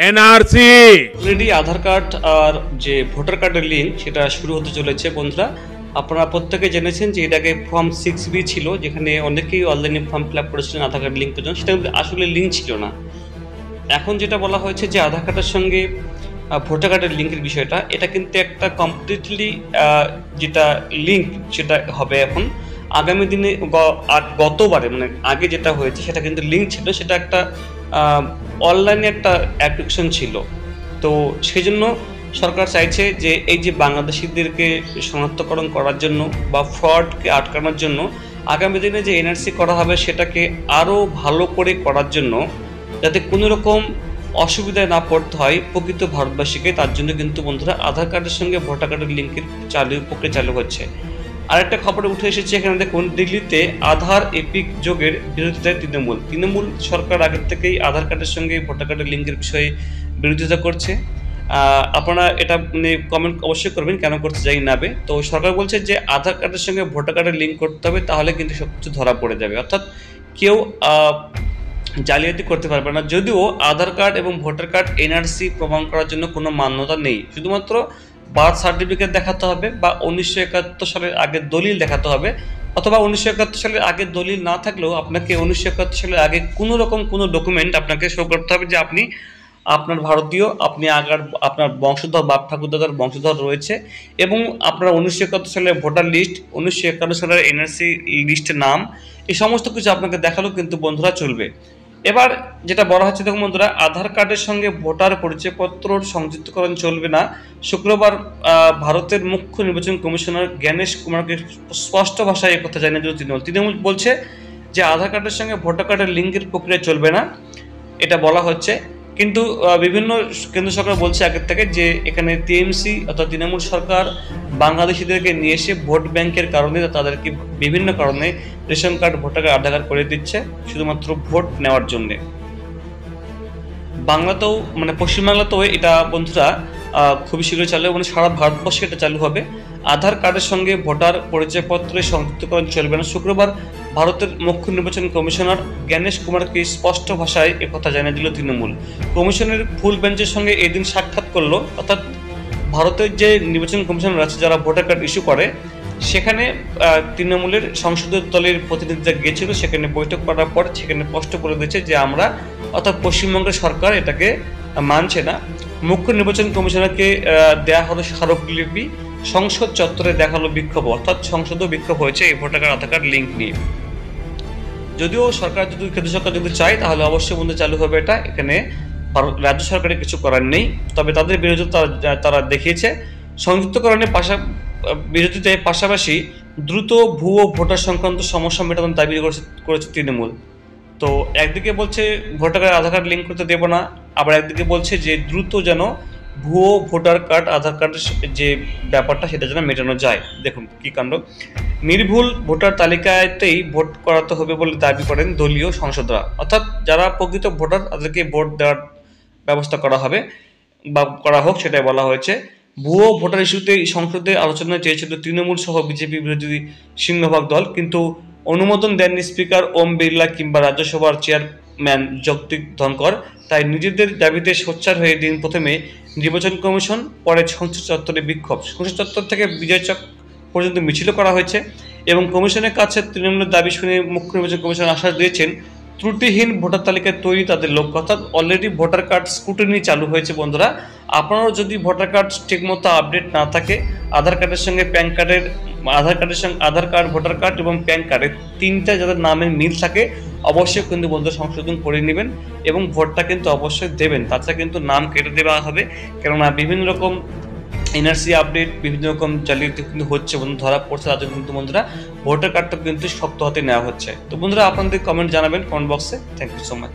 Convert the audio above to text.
NRC already আধার card আর যে voter কার্ডের link সেটা শুরু হতে চলেছে বন্ধুরা। আপনারা প্রত্যেকে জেনেছেন যে এর আগে ফর্ম 6B ছিল, যেখানে অনেকেই অনলাইনে ফর্ম ফিল আপ করেছিলেন আধার কার্ড লিঙ্কের জন্য, সেটা কিন্তু আসলে লিঙ্ক ছিল না। এখন যেটা বলা হয়েছে যে আধার কার্ডের সঙ্গে ভোটার কার্ডের লিঙ্কের বিষয়টা, এটা কিন্তু একটা কমপ্লিটলি যেটা লিঙ্ক সেটা হবে এখন আগামী দিনে। গতবারে মানে আগে যেটা হয়েছে সেটা কিন্তু লিঙ্ক ছিল, সেটা একটা অনলাইনে একটা অ্যাপ্লিকেশন ছিল। তো সেই জন্য সরকার চাইছে যে এই যে বাংলাদেশিদেরকে শনাক্তকরণ করার জন্য বা ফ্রডকে আটকানোর জন্য আগামী দিনে যে এনআরসি করা হবে সেটাকে আরও ভালো করে করার জন্য, যাতে কোনো রকম অসুবিধায় না পড়তে হয় প্রকৃত ভারতবাসীকে, তার জন্য কিন্তু বন্ধুরা আধার কার্ডের সঙ্গে ভোটার কার্ডের লিঙ্কের প্রক্রিয়া চালু হচ্ছে। আরেকটা খবরে উঠে এসেছে এখানে দেখুন, দিল্লিতে আধার এপিক যোগের বিরোধিতায় তৃণমূল সরকার আগের থেকেই আধার কার্ডের সঙ্গে ভোটার কার্ডের লিঙ্কের বিষয়ে বিরোধিতা করছে। আপনারা এটা কমেন্ট অবশ্যই করবেন কেন করতে যাই নাবে। তো সরকার বলছে যে আধার কার্ডের সঙ্গে ভোটার কার্ডের লিঙ্ক করতে হবে, তাহলে কিন্তু সব কিছু ধরা পড়ে যাবে, অর্থাৎ কেউ জালিয়াতি করতে পারবে না। যদিও আধার কার্ড এবং ভোটার কার্ড এনআরসি প্রমাণ করার জন্য কোনো মান্যতা নেই, শুধুমাত্র বার্থ সার্টিফিকেট দেখাতে হবে বা 1971 সালের আগের দলিল দেখাতে হবে, অথবা 1971 সালের আগের দলিল না থাকলেও আপনাকে 1971 সালের আগে কোনো রকম কোনো ডকুমেন্ট আপনাকে শো করতে হবে যে আপনি আপনার ভারতীয়, আপনি আপনার বংশধর বাপ ঠাকুরদাদার বংশধর রয়েছে, এবং আপনার 1971 সালের ভোটার লিস্ট, 1951 সালের এনআরসি লিস্টের নাম, এই সমস্ত কিছু আপনাকে দেখালেও কিন্তু বন্ধুরা চলবে। এবার যেটা বলা হচ্ছে দেখুন বন্ধুরা, আধার কার্ডের সঙ্গে ভোটার পরিচয়পত্রর সংযুক্তকরণ চলবে না। শুক্রবার ভারতের মুখ্য নির্বাচন কমিশনার জ্ঞানেশ কুমারকে স্পষ্ট ভাষায় একথা জানিয়ে দিল তৃণমূল বলছে যে আধার কার্ডের সঙ্গে ভোটার কার্ডের লিঙ্কের প্রক্রিয়া চলবে না, এটা বলা হচ্ছে। কিন্তু বিভিন্ন কেন্দ্র সরকার বলছে আগের থেকে যে এখানে টিএমসি অর্থাৎ তৃণমূল সরকার বাংলাদেশিদেরকে নিয়ে এসে ভোট ব্যাংকের কারণে তাদেরকে বিভিন্ন কারণে রেশন কার্ড ভোটার কার্ড আধার কার্ড করে দিচ্ছে শুধুমাত্র ভোট নেওয়ার জন্যে। বাংলাতেও মানে পশ্চিমবাংলাতেও এটা বন্ধুরা খুবই শীঘ্রই চালু হবে, মানে সারা ভারতবর্ষে এটা চালু হবে। আধার কার্ডের সঙ্গে ভোটার পরিচয়পত্রের সংযুক্তকরণ চলবে না। শুক্রবার ভারতের মুখ্য নির্বাচন কমিশনার জ্ঞানেশ কুমারকে স্পষ্ট ভাষায় একথা জানিয়ে দিল তৃণমূল। কমিশনের ফুল বেঞ্চের সঙ্গে এদিন সাক্ষাৎ করলো, অর্থাৎ ভারতের যে নির্বাচন কমিশনার আছে যারা ভোটার কার্ড ইস্যু করে, সেখানে তৃণমূলের সংসদীয় দলের প্রতিনিধিরা গিয়েছিল, সেখানে বৈঠক করার পর সেখানে স্পষ্ট করে দিয়েছে যে আমরা অর্থাৎ পশ্চিমবঙ্গের সরকার এটাকে মানছে না। মুখ্য নির্বাচন কমিশনারকে দেয়া হলো স্মারকলিপি, সংসদ চত্বরে দেখালো বিক্ষোভ, অর্থাৎ সংসদও বিক্ষোভ হয়েছে এই ভোটার কার্ড আধার কার্ড লিঙ্ক নিয়ে। যদিও সরকার কেন্দ্র সরকার যদি চায় তাহলে অবশ্যই বন্ধু চালু হবে এটা, এখানে রাজ্য সরকারের কিছু করার নেই। তবে তাদের বিরোধিতা তারা দেখিয়েছে। সংযুক্তকরণের বিরোধিতায় পাশাপাশি দ্রুত ভুয়ো ভোটার সংক্রান্ত সমস্যা মেটানোর দাবি করেছে তৃণমূল। তো একদিকে বলছে ভোটার কার্ড আধার কার্ড লিঙ্ক করতে দেবো না, আবার একদিকে বলছে যে দ্রুত যেন ভুয়ো ভোটার কার্ড আধার কার্ডের যে ব্যাপারটা সেটা যেন মেটানো যায়। দেখুন কি কাণ্ড, নির্ভুল ভোটার তালিকাতেই ভোট করাতে হবে বলে দাবি করেন দলীয় সাংসদরা, অর্থাৎ যারা প্রকৃত ভোটার তাদেরকে ভোট দেওয়ার ব্যবস্থা করা হবে বা করা হোক, সেটাই বলা হয়েছে। ভুয়ো ভোটার ইস্যুতে সংসদে আলোচনা চেয়েছিল তৃণমূল সহ বিজেপি বিরোধী সিংহভাগ দল, কিন্তু অনুমোদন দেননি স্পিকার ওম বিড়লা কিংবা রাজ্যসভার চেয়ারম্যান জগদীপ ধনকর। তাই নিজেদের দাবিতে সোচ্চার হয়ে দিন প্রথমে নির্বাচন কমিশন, পরে সংসদ চত্বরে বিক্ষোভ। সংসদ চত্বর থেকে বিজয় চক পর্যন্ত মিছিল করা হয়েছে এবং কমিশনের কাছে তৃণমূলের দাবি শুনে মুখ্য নির্বাচন কমিশন আশ্বাস দিয়েছেন ত্রুটিহীন ভোটার তালিকায় তৈরি তাদের লক্ষ্য, অর্থাৎ অলরেডি ভোটার কার্ড স্ক্রুটিনি চালু হয়েছে বন্ধুরা। আপনারাও যদি ভোটার কার্ড ঠিকমতো আপডেট না থাকে, আধার কার্ডের সঙ্গে প্যান কার্ডের আধার কার্ড ভোটার কার্ড এবং প্যান কার্ডের তিনটা যাদের নামের মিল থাকে, অবশ্যই কিন্তু বন্ধু সংশোধন করে নেবেন এবং ভোটটা কিন্তু অবশ্যই দেবেন, তাছাড়া কিন্তু নাম কেটে দেওয়া হবে। কেননা বিভিন্ন রকম এনআরসি আপডেট, বিভিন্ন রকম জালিয়াতি কিন্তু হচ্ছে বন্ধু, ধরা পড়ছে, তার জন্য কিন্তু বন্ধুরা ভোটার কার্ডটা কিন্তু শক্ত হাতে নেওয়া হচ্ছে। তো বন্ধুরা আপনাদের কমেন্ট জানাবেন কমেন্ট বক্সে। Thank you so much.